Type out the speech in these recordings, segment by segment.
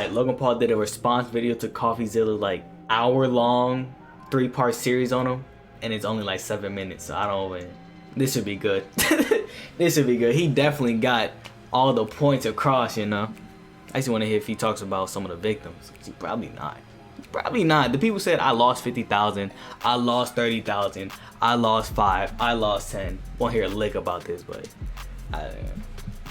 Like, Logan Paul did a response video to Coffeezilla, like hour-long 3-part series on him, and it's only like 7 minutes. So I don't win. This should be good. This should be good. He definitely got all the points across, you know. I just want to hear if he talks about some of the victims. Probably not. Probably not. The people said I lost 50,000, I lost 30,000, I lost 5, I lost 10. Won't hear a lick about this, but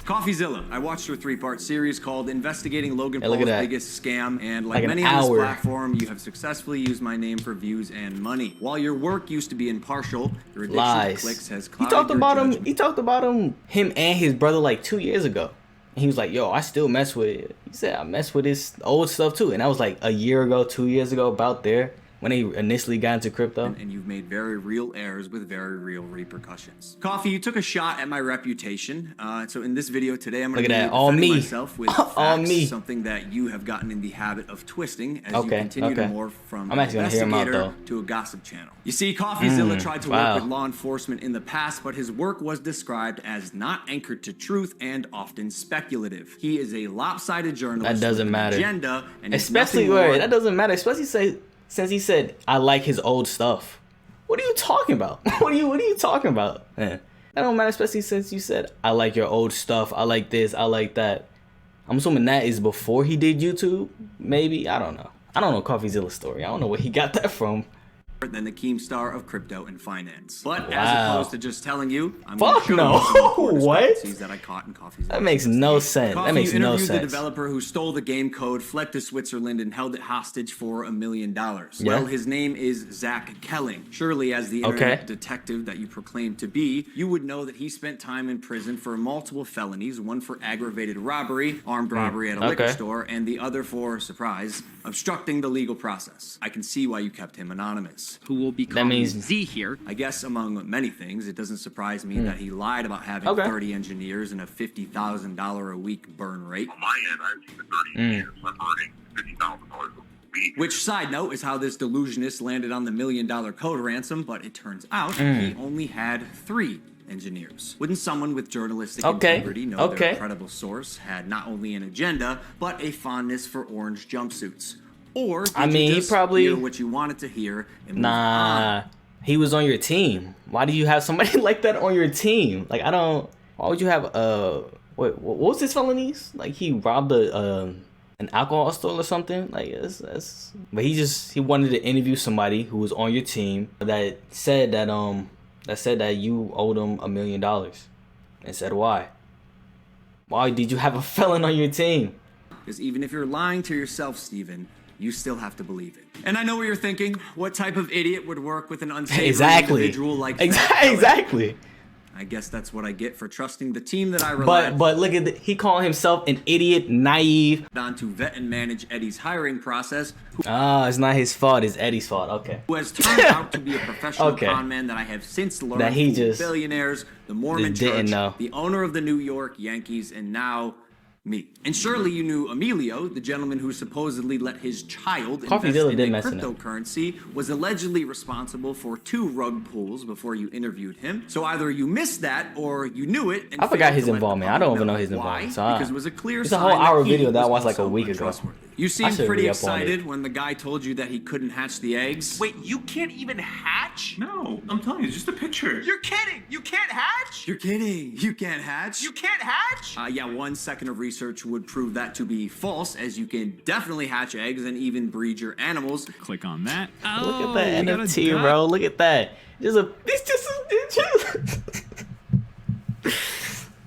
Coffeezilla. I watched your 3-part series called Investigating Logan Paul's Biggest Scam, and like many an on this hour. platform, you have successfully used my name for views and money. While your work used to be impartial, your addiction to clicks has clouded your judgment. He talked about him and his brother like 2 years ago. And he was like, yo, I still mess with it. He said, I mess with his old stuff too. And that was like a year ago, 2 years ago, about there, when he initially got into crypto. And you've made very real errors with very real repercussions. Coffee, you took a shot at my reputation. So in this video today, I'm going to be defending myself with facts, something that you have gotten in the habit of twisting as you continue to morph from an investigator to a gossip channel. You see, Coffeezilla tried to work with law enforcement in the past, but his work was described as not anchored to truth and often speculative. He is a lopsided journalist. That doesn't matter. Agenda, and especially where that doesn't matter. Especially since he said I like his old stuff. What are you talking about? What are you talking about? Man, that don't matter. Especially since you said I like your old stuff. I like this. I like that. I'm assuming that is before he did YouTube. Maybe, I don't know. I don't know Coffeezilla's story. I don't know where he got that from. Than the keemstar of crypto and finance. But as opposed to just telling you, I'm what? That I caught in Coffeezilla. That makes no sense. That makes no sense. The developer who stole the game code, fled to Switzerland, and held it hostage for $1 million. Well, his name is Zach Kelling. Surely, as the internet detective that you proclaim to be, you would know that he spent time in prison for multiple felonies, one for aggravated robbery, armed robbery at a liquor store, and the other for, surprise, obstructing the legal process. I can see why you kept him anonymous. Who will become Z here. I guess among many things, it doesn't surprise me that he lied about having 30 engineers and a $50,000 a week burn rate. On my end, I have 30 engineers. I'm earning $50,000 a week. Which, side note, is how this delusionist landed on the $1 million code ransom, but it turns out he only had 3 engineers. Wouldn't someone with journalistic integrity know their credible source had not only an agenda, but a fondness for orange jumpsuits? Or he probably hear what you wanted to hear and he was on your team. Why do you have somebody like that on your team? Like, I don't. Why would you have what was his felonies? Like, he robbed an alcohol store or something. Like, but he wanted to interview somebody who was on your team that said that you owed him $1 million, and said why did you have a felon on your team? Because even if you're lying to yourself, Steven, you still have to believe it. And I know what you're thinking. What type of idiot would work with an unsavory individual like that? Exactly. I guess that's what I get for trusting the team that I relied But look at he called himself an idiot, naive. On to vet and manage Eddie's hiring process. It's not his fault. It's Eddie's fault. Okay. Who has turned out to be a professional con man that I have since learned that he just billionaires, the Mormon Church, the owner of the New York Yankees, and now me. And surely you knew Emilio, the gentleman who supposedly let his child invest in cryptocurrency, was allegedly responsible for 2 rug pulls before you interviewed him. So either you missed that or you knew it. And I forgot his involvement. I don't even know his involvement. Why? Because it was a clear sign. It's a whole hour video that I watched like a week ago. You seemed pretty excited when the guy told you that he couldn't hatch the eggs. Wait, you can't even hatch? No, I'm telling you, it's just a picture. You're kidding! You can't hatch? You're kidding! You can't hatch? You can't hatch? Yeah, 1 second of research would prove that to be false, as you can definitely hatch eggs and even breed your animals. Click on that. Look at that NFT, bro. Look at that.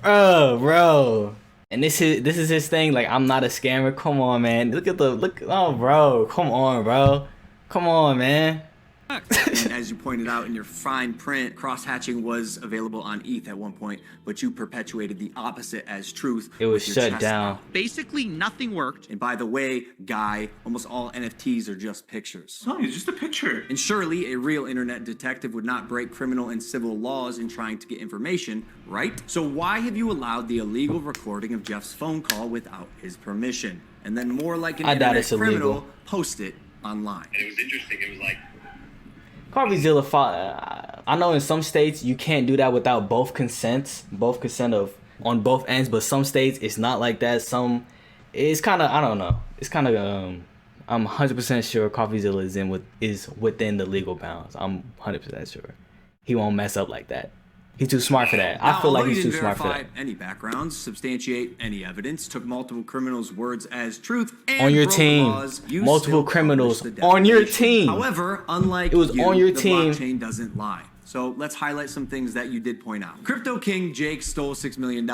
Oh, bro. And this is his thing. Like, I'm not a scammer. Come on, man. Oh, bro. Come on, bro. Come on, man. And as you pointed out in your fine print, cross-hatching was available on ETH at one point, but you perpetuated the opposite as truth. It was shut down. Basically, nothing worked. And by the way, Guy, almost all NFTs are just pictures. No, it's just a picture. And surely a real internet detective would not break criminal and civil laws in trying to get information, right? So why have you allowed the illegal recording of Jeff's phone call without his permission? And then more like an internet criminal, post it online. And it was interesting. It was like, Coffeezilla, I know in some states you can't do that without both consent on both ends, but some states it's not like that. Some It's kind of, I don't know. It's kind of I'm 100% sure Coffeezilla is within the legal bounds. I'm 100% sure. He won't mess up like that. He's too smart for that. I feel like he's too smart for that. Any backgrounds, substantiate any evidence, took multiple criminals' words as truth, and on your broke team, laws, multiple criminals on your team. However, unlike it was you, on your the team. blockchain doesn't lie. So let's highlight some things that you did point out. Crypto King Jake stole $6 million.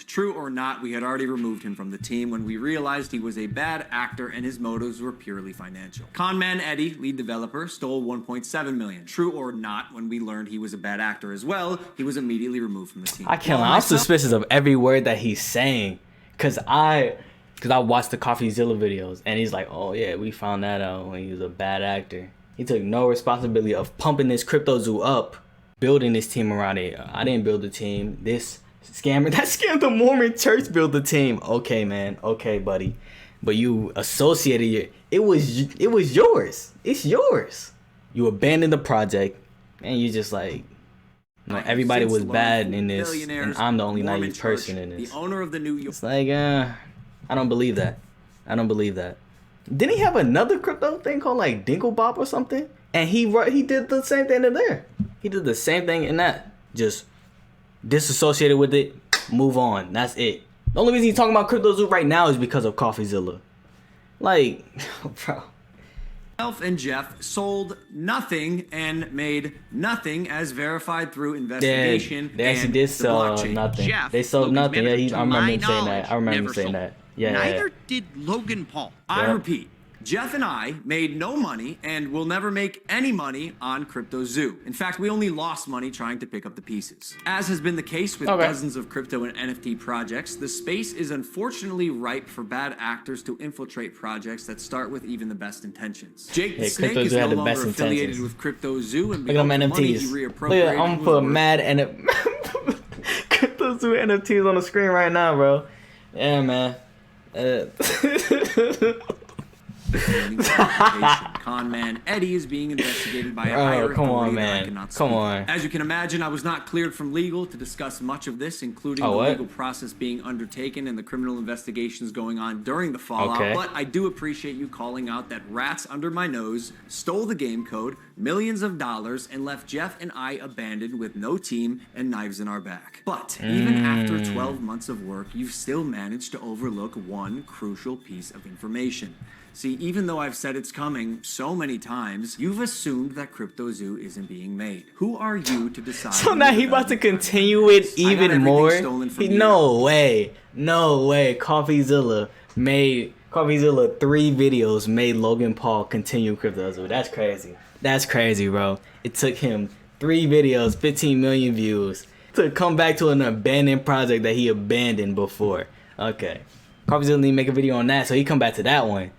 True or not, we had already removed him from the team when we realized he was a bad actor and his motives were purely financial. Conman Eddie, lead developer, stole $1.7 million. True or not, when we learned he was a bad actor as well, he was immediately removed from the team. I can't lie, I'm suspicious of every word that he's saying. Cause I watched the Coffeezilla videos and he's like, oh yeah, we found that out when he was a bad actor. He took no responsibility of pumping this CryptoZoo up, building this team around it. I didn't build the team. This scammer that scammed the Mormon church built the team. Okay, man. Okay, buddy. But you associated it was yours. It's yours. You abandoned the project and you just like, you know, everybody was bad in this and I'm the only naive person in this. The owner of the New York. It's like, I don't believe that. I don't believe that. Didn't he have another crypto thing called like Dinklebop or something? And he did the same thing in there. He did the same thing in that. Just disassociated with it, move on. That's it. The only reason he's talking about CryptoZoo right now is because of Coffeezilla. Like, bro. Self and Jeff sold nothing and made nothing as verified through investigation. They actually did sell nothing. Jeff, they sold Logan's nothing. Yeah, I remember him saying knowledge, that. I remember him never saying sold. that. Yeah. Neither did Logan Paul. I repeat, Jeff and I made no money and will never make any money on CryptoZoo. In fact, we only lost money trying to pick up the pieces. As has been the case with dozens of crypto and NFT projects, the space is unfortunately ripe for bad actors to infiltrate projects that start with even the best intentions. Jake the Snake is no longer affiliated with CryptoZoo, and look at them NFTs. Look at, I'm for mad CryptoZoo NFTs on the screen right now, bro. Yeah, man. Con man Eddie is being investigated by a higher authority that I cannot speak. Come on. As you can imagine, I was not cleared from legal to discuss much of this, including the legal process being undertaken and the criminal investigations going on during the fallout. But I do appreciate you calling out that rats under my nose stole the game code, millions of dollars, and left Jeff and I abandoned with no team and knives in our back. But even after 12 months of work, you've still managed to overlook one crucial piece of information. See, even though I've said it's coming so many times, you've assumed that CryptoZoo isn't being made. Who are you to decide? So now he about to continue it even more? No way. Coffeezilla made 3 videos made Logan Paul continue CryptoZoo. That's crazy. That's crazy, bro. It took him 3 videos, 15 million views to come back to an abandoned project that he abandoned before. Okay. Coffeezilla need to make a video on that, so he come back to that one.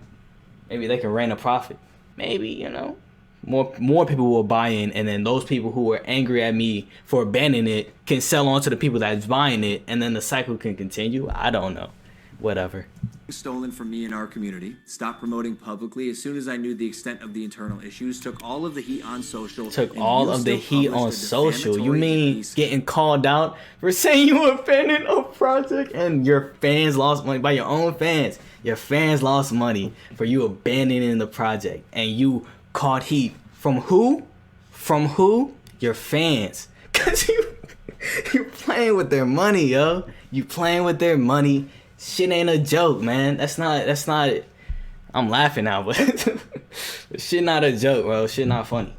Maybe they can reign a profit. Maybe, you know, more people will buy in, and then those people who were angry at me for abandoning it can sell on to the people that's buying it, and then the cycle can continue. I don't know. Whatever. Stolen from me and our community. Stopped promoting publicly as soon as I knew the extent of the internal issues. Took all of the heat on social. Took all of the heat on social. You mean getting called out for saying you abandoned a project and your fans lost money by your own fans? Your fans lost money for you abandoning the project, and you caught heat from who? From who? Your fans. Cause you playing with their money, yo. You playing with their money. Shit ain't a joke, man. That's not. I'm laughing now, but shit not a joke, bro. Shit not funny.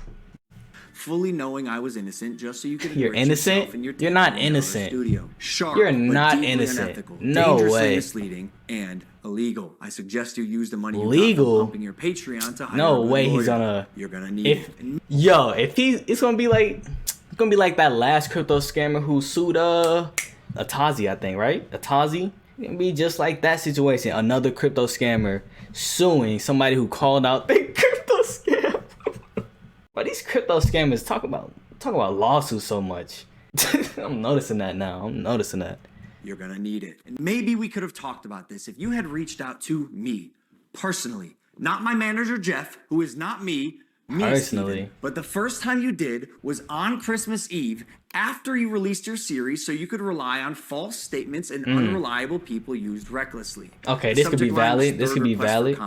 Fully knowing I was innocent, just so you could. You're innocent. You're not innocent. You're not innocent. No way. Misleading and illegal. I suggest you use the money you legal. got from pumping your Patreon to hire no a way lawyer. He's gonna. You're gonna need it. It's gonna be like that last crypto scammer who sued Atazi, I think, right? Atazi. It's gonna be just like that situation. Another crypto scammer suing somebody who called out the crypto scam. But these crypto scammers talk about lawsuits so much. I'm noticing that now. You're gonna need it. And maybe we could have talked about this if you had reached out to me personally, not my manager Jeff, who is not me, Personally. Steven. But the first time you did was on Christmas Eve after you released your series, so you could rely on false statements and unreliable people used recklessly. Okay, this could be valid. This could be valid.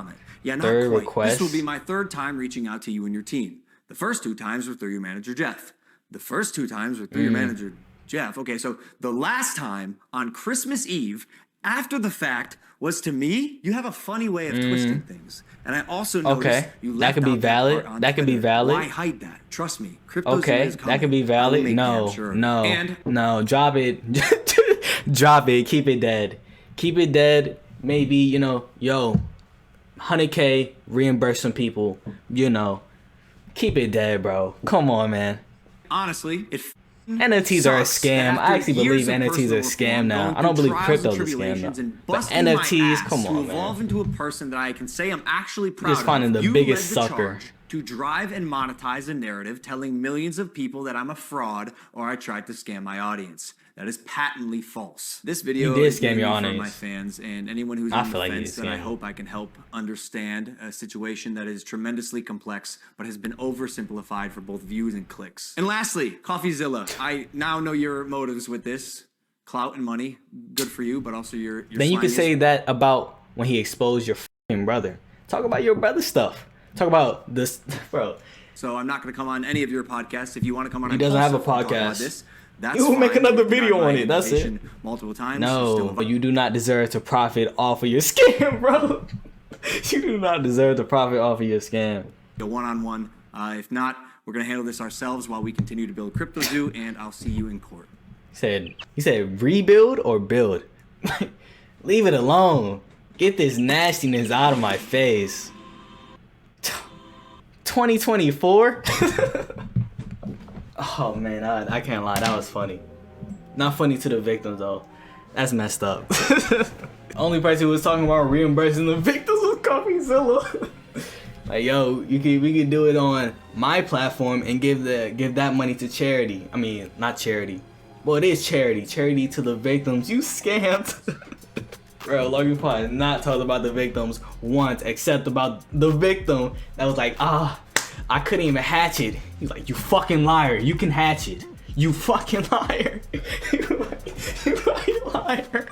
Yeah, not third quite. request. This will be my third time reaching out to you and your team. The first 2 times were through your manager, Jeff. The first 2 times were through your manager, Jeff. Okay, so the last time on Christmas Eve, after the fact, was to me. You have a funny way of twisting things. And I also noticed you left that could be out valid. part on That could be Twitter. valid. Why hide that? Trust me. CryptoZoo Okay, is coming. that could be I will valid. make No, damn sure. no, And no. Drop it. Drop it. Keep it dead. Keep it dead. Maybe, you know, yo, 100K, reimburse some people, you know. Keep it dead, bro. Come on, man. honestly, it NFTs are a sucks scam. that I after actually believe years of NFTs are a personal scam reform, now. going I don't through believe trials and crypto's a scam tribulations now. and But busting my NFTs, ass come to on, evolve man. into a person that I can say I'm actually proud Just finding of. the You biggest led the sucker. charge to drive and monetize a narrative telling millions of people that I'm a fraud or I tried to scam my audience. That is patently false. This video You did is scam mainly your for audience. my fans and anyone who's I on feel the like you fence that I scam. hope I can help understand a situation that is tremendously complex but has been oversimplified for both views and clicks. And lastly, Coffeezilla. I now know your motives with this. Clout and money, good for you, but also your Then you can slimy- say that about when he exposed your fucking brother. Talk about your brother stuff. Talk about this, bro. So I'm not going to come on any of your podcasts. If you want to come on, He doesn't have a Impulsive and talk about podcast. this, that's You'll make fine. another You denied video my on it. That's it. invitation multiple times. You're No, still but you do not deserve to profit off of your scam, bro. You do not deserve to profit off of your scam. a one-on-one. If not, we're going to handle this ourselves while we continue to build CryptoZoo, and I'll see you in court. You said rebuild or build? Leave it alone. Get this nastiness out of my face. 2024? Oh man, I can't lie. That was funny. Not funny to the victims though. That's messed up. Only person who was talking about reimbursing the victims was Coffeezilla. Like, yo, we could do it on my platform and give that money to charity. I mean, not charity. Well, it is charity. Charity to the victims. You scammed. Bro, Logan Paul has not talked about the victims once, except about the victim that was like, I couldn't even hatch it. He's like, you fucking liar. You can hatch it. You fucking liar. You fucking liar.